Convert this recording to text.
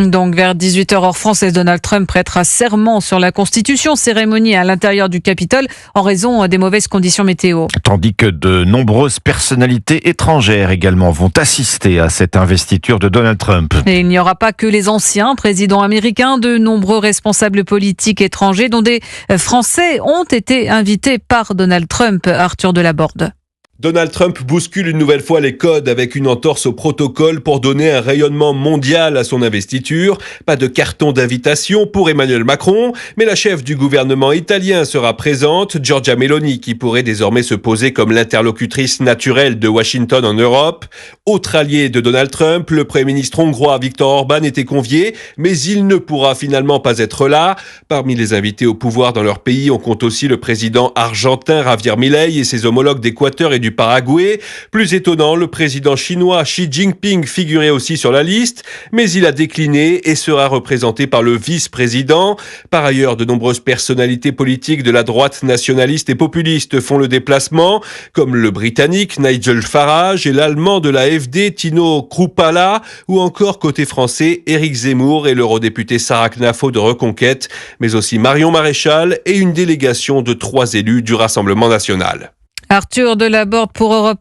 Donc vers 18h heure française, Donald Trump prêtera serment sur la Constitution, cérémonie à l'intérieur du Capitole en raison des mauvaises conditions météo. Tandis que de nombreuses personnalités étrangères également vont assister à cette investiture de Donald Trump. Et il n'y aura pas que les anciens présidents américains, de nombreux responsables politiques étrangers dont des Français ont été invités par Donald Trump. Arthur Delaborde. Donald Trump bouscule une nouvelle fois les codes avec une entorse au protocole pour donner un rayonnement mondial à son investiture. Pas de carton d'invitation pour Emmanuel Macron, mais la chef du gouvernement italien sera présente, Giorgia Meloni, qui pourrait désormais se poser comme l'interlocutrice naturelle de Washington en Europe. Autre allié de Donald Trump, le Premier ministre hongrois Viktor Orban était convié, mais il ne pourra finalement pas être là. Parmi les invités au pouvoir dans leur pays, on compte aussi le président argentin Javier Milei et ses homologues d'Équateur et du Paraguay. Plus étonnant, le président chinois Xi Jinping figurait aussi sur la liste, mais il a décliné et sera représenté par le vice-président. Par ailleurs, de nombreuses personnalités politiques de la droite nationaliste et populiste font le déplacement, comme le britannique Nigel Farage et l'allemand de l'AfD Tino Kruppala, ou encore côté français Éric Zemmour et l'eurodéputé Sarah Knafo de Reconquête, mais aussi Marion Maréchal et une délégation de 3 élus du Rassemblement national. Arthur Delaborde pour Europe 1.